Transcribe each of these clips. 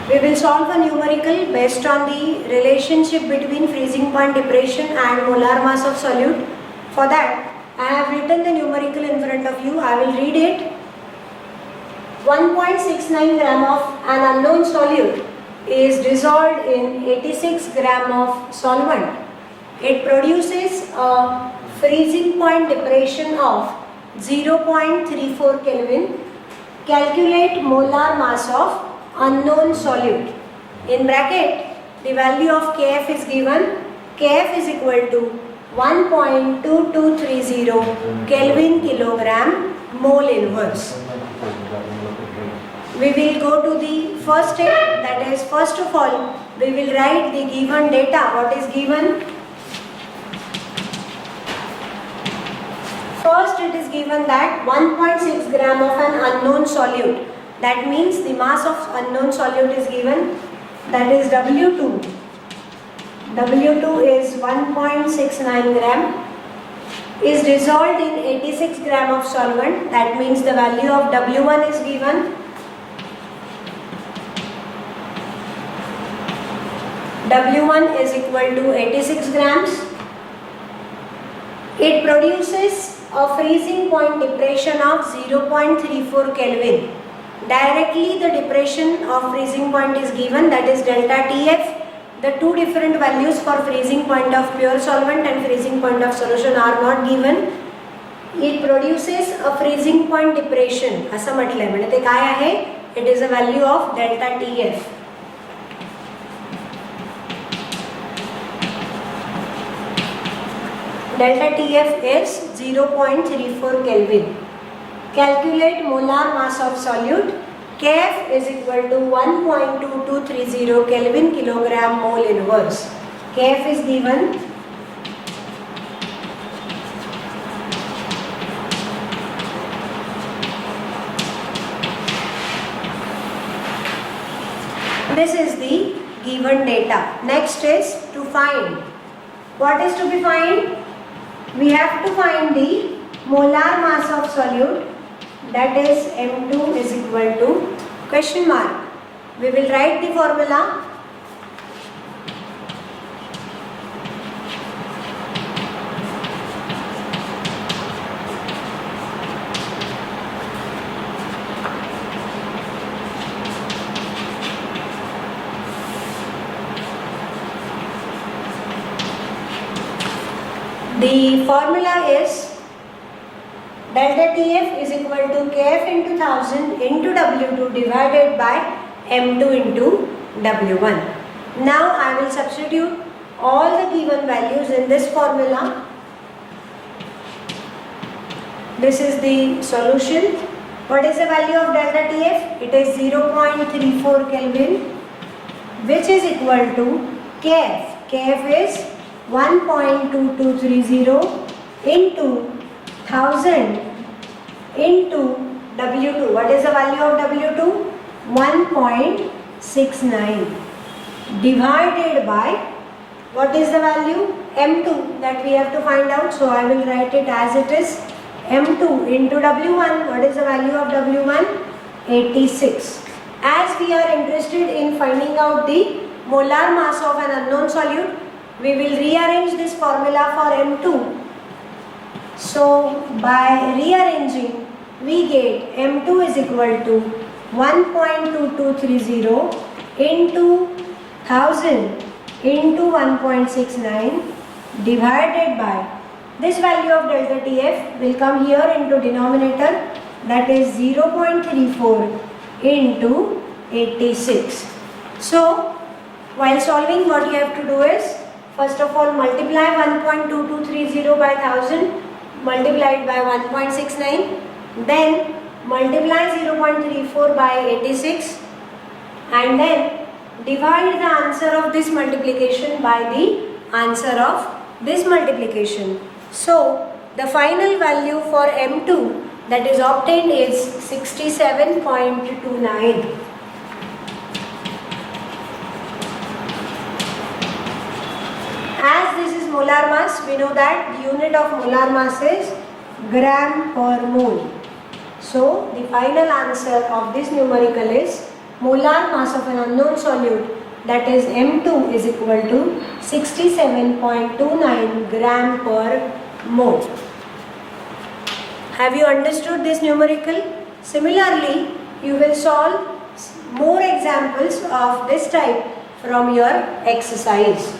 We will solve a numerical based on the relationship between freezing point depression and molar mass of solute. For that, I have written the numerical in front of you. I will read it. 1.69 gram of an unknown solute is dissolved in 86 gram of solvent. It produces a freezing point depression of 0.34 Kelvin. Calculate molar mass of unknown solute. In bracket, the value of Kf is given. Kf is equal to 1.2230 Kelvin kilogram mole inverse. We will go to the first step, that is, first of all, we will write the given data. What is given? First, it is given that 1.6 gram of an unknown solute. That means the mass of unknown solute is given, that is W2. W2 is 1.69 gram, is dissolved in 86 gram of solvent. That means the value of W1 is given. W1 is equal to 86 grams. It produces a freezing point depression of 0.34 Kelvin. Directly the depression of freezing point is given, that is delta TF. The two different values for freezing point of pure solvent and freezing point of solution are not given. It produces a freezing point depression. असं म्हटलंय म्हणजे ते काय आहे? It is a value of delta TF. Delta TF is 0.34 Kelvin. Calculate molar mass of solute. Kf is equal to 1.2230 Kelvin kilogram mole inverse. Kf is given. This is the given data. Next is to find. What is to be found? We have to find the molar mass of solute, that is M2 is equal to question mark. We will write the formula. The formula is delta TF is equal to Kf into 1000 into W2 divided by M2 into W1. Now I will substitute all the given values in this formula. This is the solution. What is the value of delta TF? It is 0.34 Kelvin, which is equal to Kf. Kf is 1.2230 into 1000 into W2. What is the value of W2? 1.69 divided by, what is the value? M2 that we have to find out. So I will write it as it is. M2 into W1. What is the value of W1? 86. As we are interested in finding out the molar mass of an unknown solute, we will rearrange this formula for M2. So by rearranging, we get M2 is equal to 1.2230 into 1000 into 1.69 divided by this value of delta TF will come here into denominator, that is 0.34 into 86. So while solving, what you have to do is, first of all, multiply 1.2230 by 1000 multiplied by 1.69, then multiply 0.34 by 86, and then divide the answer of this multiplication by the answer of this multiplication. So the final value for M2 that is obtained is 67.29. As this is molar mass, we know that the unit of molar mass is gram per mole. So the final answer of this numerical is molar mass of an unknown solute, that is M2 is equal to 67.29 gram per mole. Have you understood this numerical? Similarly, you will solve more examples of this type from your exercise.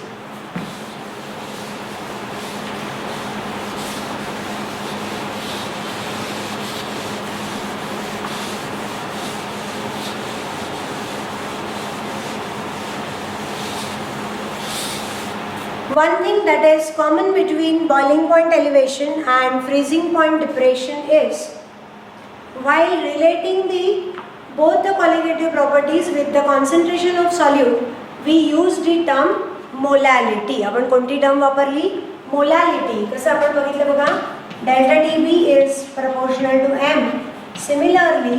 One thing that is common between boiling point elevation and freezing point depression is, while relating both the colligative properties with the concentration of solute, we use the term molality. आपण कोणती term वापरली? Molality. कसं आपण बघितलं बघा, delta TB is proportional to M. Similarly,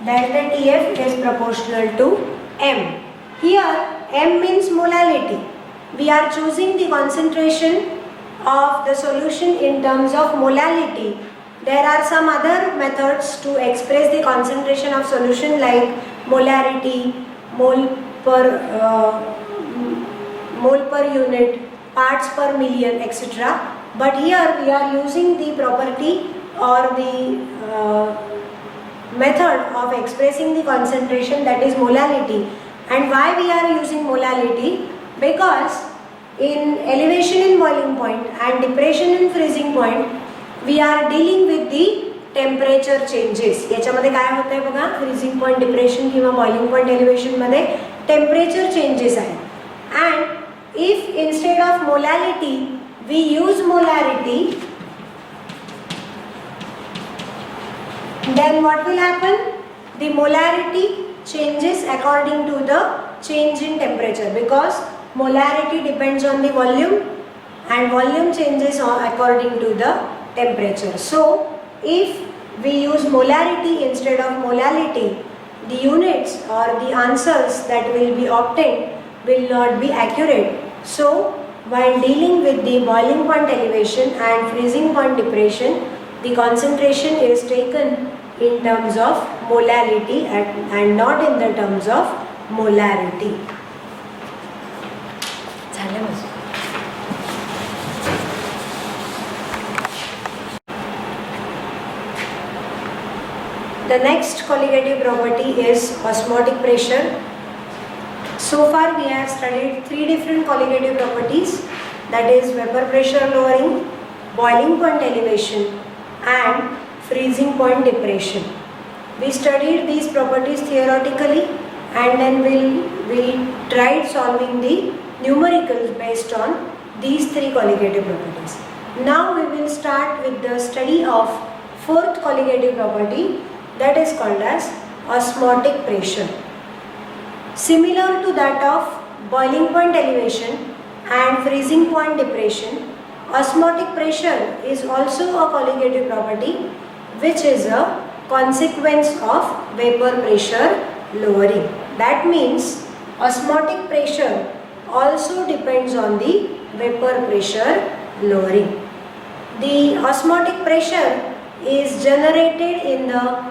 delta TF is proportional to M. Here M means molality. We are choosing the concentration of the solution in terms of molality. There are some other methods to express the concentration of solution like molarity, mole per unit, parts per million, etc. But here we are using the property or the method of expressing the concentration, that is molality. And why we are using molality? Because in elevation in boiling point and depression in freezing point, we are dealing with the temperature changes. याच्यामध्ये काय होत आहे बघा, freezing point depression किंवा boiling point elevation मध्ये temperature changes आहेत. And if instead of molality we use molarity, then what will happen? The molarity changes according to the change in temperature, because molarity depends on the volume and volume changes according to the temperature. So if we use molarity instead of molality, the units or the answers that will be obtained will not be accurate. So while dealing with the boiling point elevation and freezing point depression, the concentration is taken in terms of molality and not in the terms of molarity. The next colligative property is osmotic pressure. So far we have studied three different colligative properties, that is vapor pressure lowering, boiling point elevation and freezing point depression. We studied these properties theoretically and then we tried solving the numericals based on these three colligative properties. Now we will start with the study of fourth colligative property, that is called as osmotic pressure. Similar to that of boiling point elevation and freezing point depression, osmotic pressure is also a colligative property which is a consequence of vapor pressure lowering. That means osmotic pressure also depends on the vapor pressure lowering. The osmotic pressure is generated in the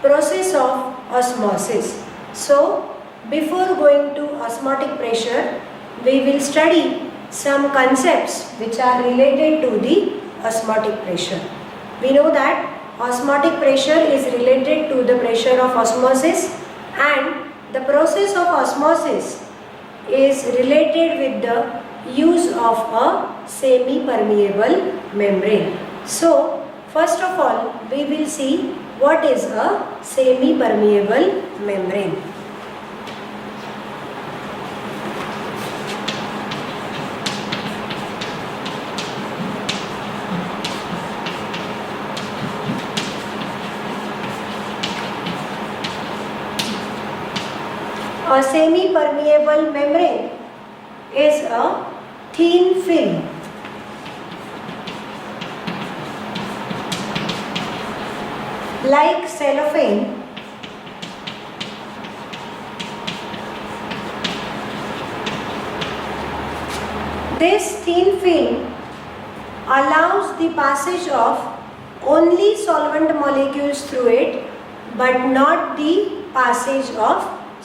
process of osmosis. So before going to osmotic pressure, we will study some concepts which are related to the osmotic pressure. We know that osmotic pressure is related to the pressure of osmosis, and the process of osmosis is related with the use of a semi-permeable membrane. So first of all we will see what is a semi-permeable membrane. A semi-permeable membrane is a thin film like cellophane This thin film allows the passage of only solvent molecules through it, but not the passage of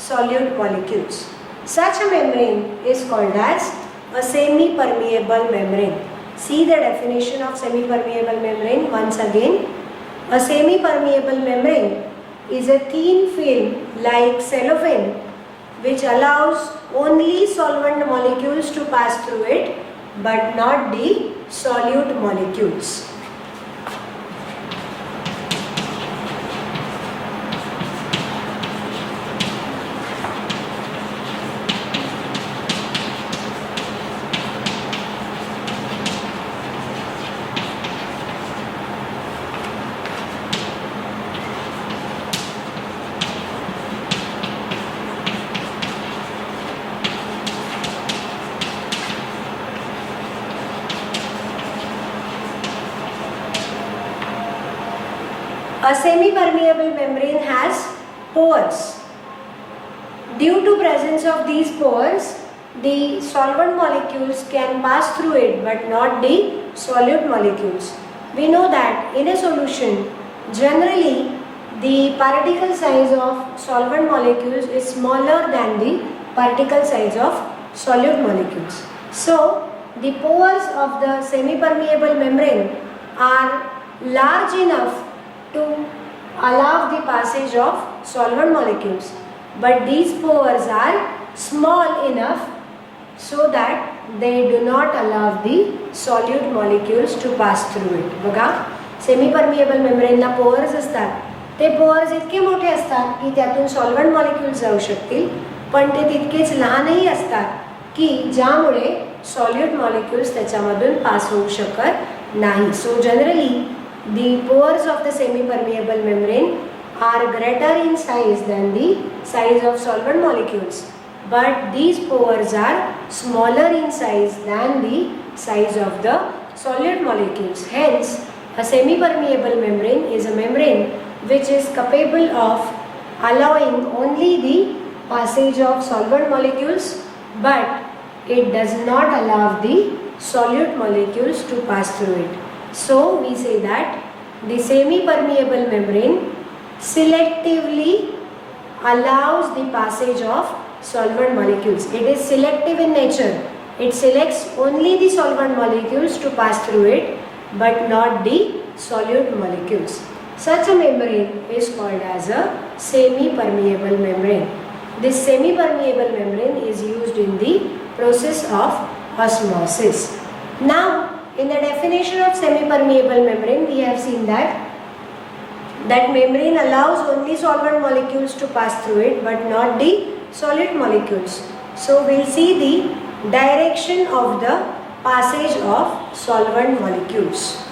solute molecules. Such a membrane is called as a semi-permeable membrane. See the definition of semi-permeable membrane once again. A semi-permeable membrane is a thin film like cellophane which allows only solvent molecules to pass through it but not the solute molecules. A semi-permeable membrane has pores. Due to presence of these pores, the solvent molecules can pass through it but not the solute molecules. We know that in a solution, generally the particle size of solvent molecules is smaller than the particle size of solute molecules. So, the pores of the semi-permeable membrane are large enough to allow the passage of solvent molecules, but these pores are small enough so that they do not allow the solute molecules to pass through it. बघा, semi-permeable membrane ला pores असतात. ते pores इतके मोठे असतात की त्यातून solvent molecules जाऊ शकतील, पण ते तितकेच लहानही असतात की ज्यामुळे solute molecules त्याच्यामधून पास होऊ शकत नाही. So generally the pores of the semi-permeable membrane are greater in size than the size of solvent molecules, but these pores are smaller in size than the size of the solute molecules. Hence, a semi-permeable membrane is a membrane which is capable of allowing only the passage of solvent molecules, but it does not allow the solute molecules to pass through it. So, we say that the semi-permeable membrane selectively allows the passage of solvent molecules. It is selective in nature. It selects only the solvent molecules to pass through it but not the solute molecules. Such a membrane is called as a semi-permeable membrane. This semi-permeable membrane is used in the process of osmosis. Now, in the definition of semi-permeable membrane, we have seen that membrane allows only solvent molecules to pass through it but not the solute molecules. So, we will see the direction of the passage of solvent molecules.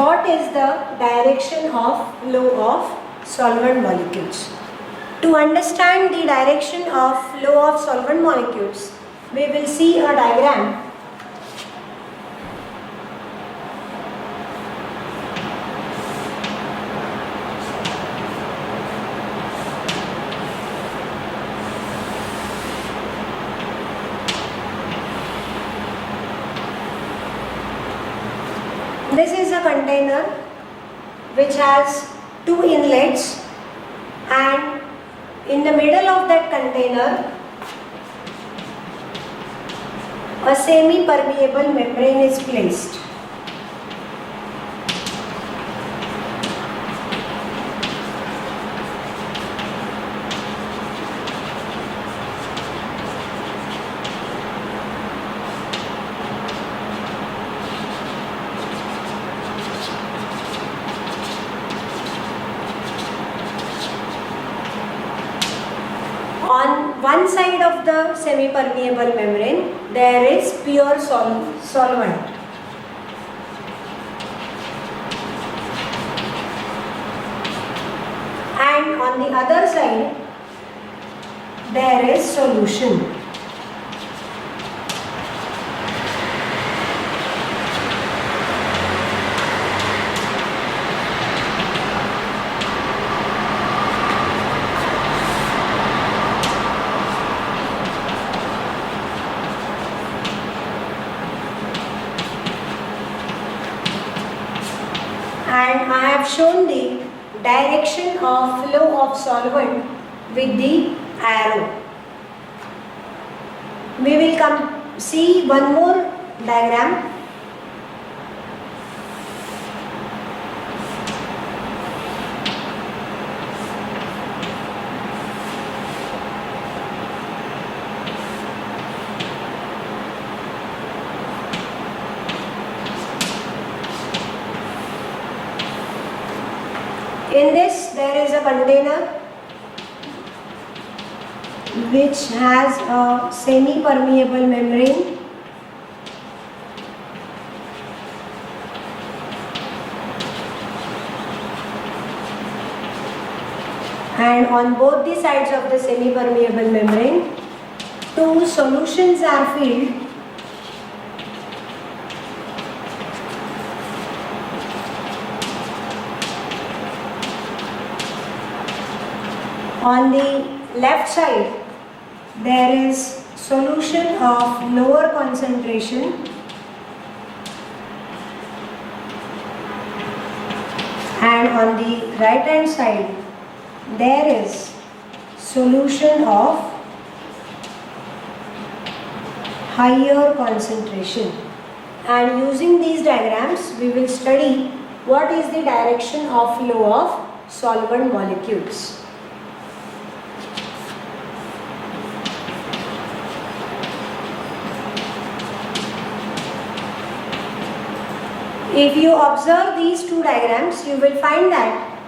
What is the direction of flow of solvent molecules? To understand the direction of flow of solvent molecules, we will see a diagram. This is a container which has two inlets, and in the middle of that container a semi-permeable membrane is placed. On one side of the semi-permeable membrane there is pure solvent. And on the other side there is solution. And I have shown the direction of flow of solvent with the arrow. We will come see one more diagram. In this there is a container which has a semi-permeable membrane and on both the sides of the semi-permeable membrane two solutions are filled . On the left side there is solution of lower concentration and on the right hand side there is solution of higher concentration. And using these diagrams we will study what is the direction of flow of solvent molecules. If you observe these two diagrams, you will find that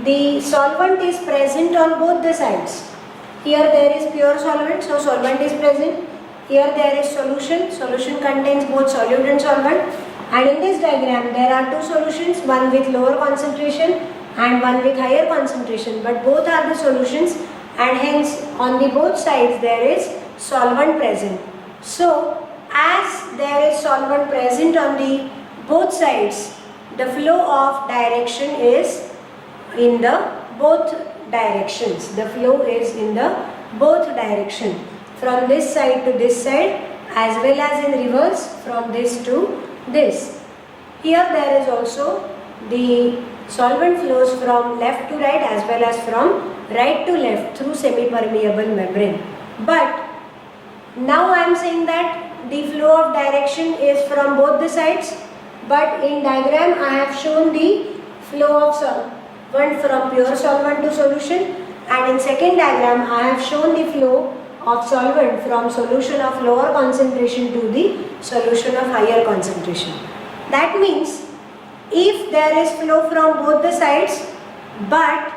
the solvent is present on both the sides. Here there is pure solvent, so solvent is present. Here there is solution, solution contains both solute and solvent. And in this diagram there are two solutions, one with lower concentration and one with higher concentration. But both are the solutions and hence on the both sides there is solvent present. So as there is solvent present on the both sides, the flow of direction is in the both directions. The flow is in the both direction, from this side to this side as well as in reverse from this to this. Here there is also the solvent flows from left to right as well as from right to left through semi-permeable membrane. But now I am saying that the flow of direction is from both the sides. But in diagram I have shown the flow of solvent from pure solvent to solution, and in second diagram I have shown the flow of solvent from solution of lower concentration to the solution of higher concentration. That means if there is flow from both the sides but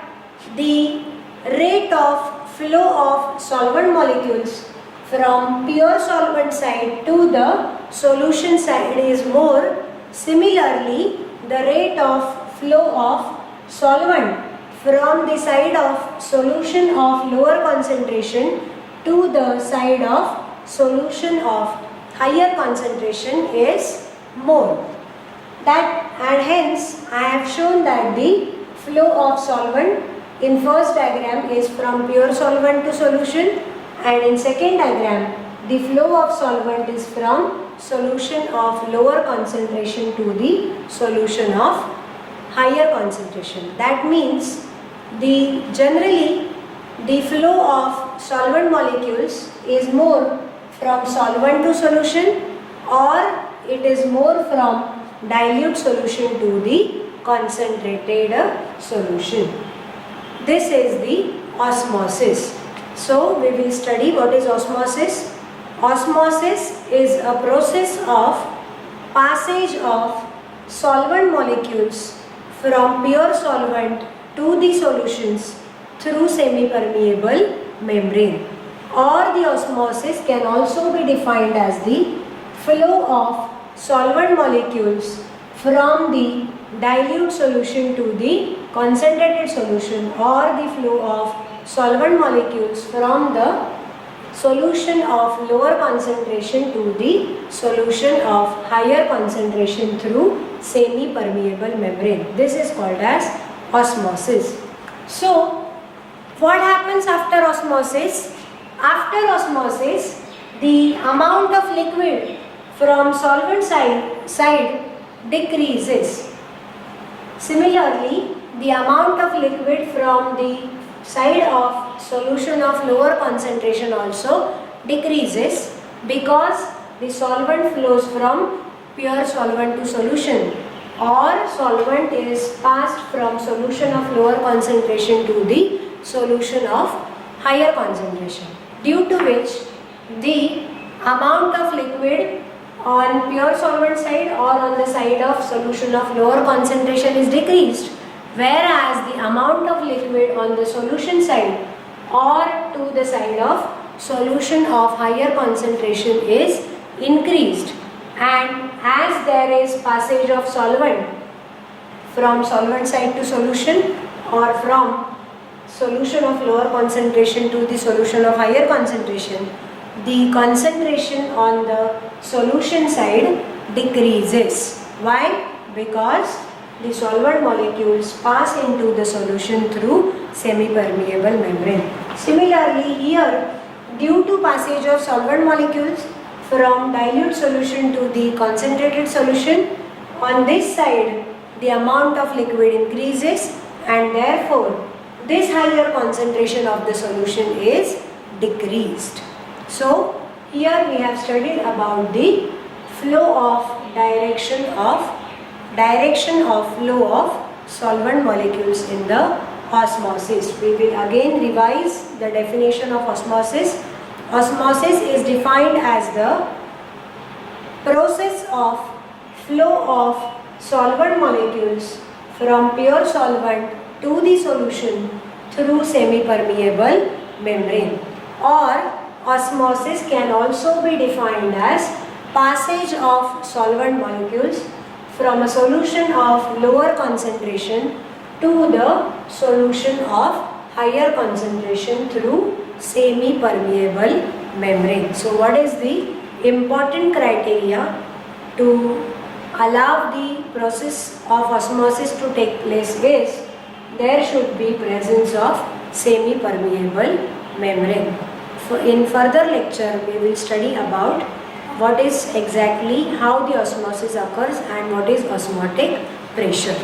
the rate of flow of solvent molecules from pure solvent side to the solution side is more, similarly, the rate of flow of solvent from the side of solution of lower concentration to the side of solution of higher concentration is more. And hence I have shown that the flow of solvent in first diagram is from pure solvent to solution, and in second diagram the flow of solvent is from solution of lower concentration to the solution of higher concentration. That means generally the flow of solvent molecules is more from solvent to solution, or it is more from dilute solution to the concentrated solution. This is the osmosis. So we will study what is osmosis. Osmosis is a process of passage of solvent molecules from pure solvent to the solutions through semi-permeable membrane. Or the osmosis can also be defined as the flow of solvent molecules from the dilute solution to the concentrated solution or the flow of solvent molecules from the solution of lower concentration to the solution of higher concentration through semi-permeable membrane. This is called as osmosis. So what happens after osmosis? After osmosis, the amount of liquid from solvent side decreases. Similarly, the amount of liquid from the side of solution of lower concentration also decreases, because the solvent flows from pure solvent to solution, or solvent is passed from solution of lower concentration to the solution of higher concentration, due to which the amount of liquid on pure solvent side or on the side of solution of lower concentration is decreased, whereas the amount of liquid on the solution side or to the side of solution of higher concentration is increased. And as there is passage of solvent from solvent side to solution, or from solution of lower concentration to the solution of higher concentration, the concentration on the solution side decreases. Why? Because the solvent molecules pass into the solution through semi-permeable membrane. Similarly, here, due to passage of solvent molecules from dilute solution to the concentrated solution, on this side the amount of liquid increases, and therefore this higher concentration of the solution is decreased. So here we have studied about the direction of flow of solvent molecules in the osmosis. We will again revise the definition of osmosis. Osmosis is defined as the process of flow of solvent molecules from pure solvent to the solution through semi-permeable membrane. Or osmosis can also be defined as passage of solvent molecules from a solution of lower concentration to the solution of higher concentration through semi-permeable membrane. So what is the important criteria to allow the process of osmosis to take place is there should be presence of semi-permeable membrane. In further lecture we will study about what is exactly how the osmosis occurs and what is osmotic pressure.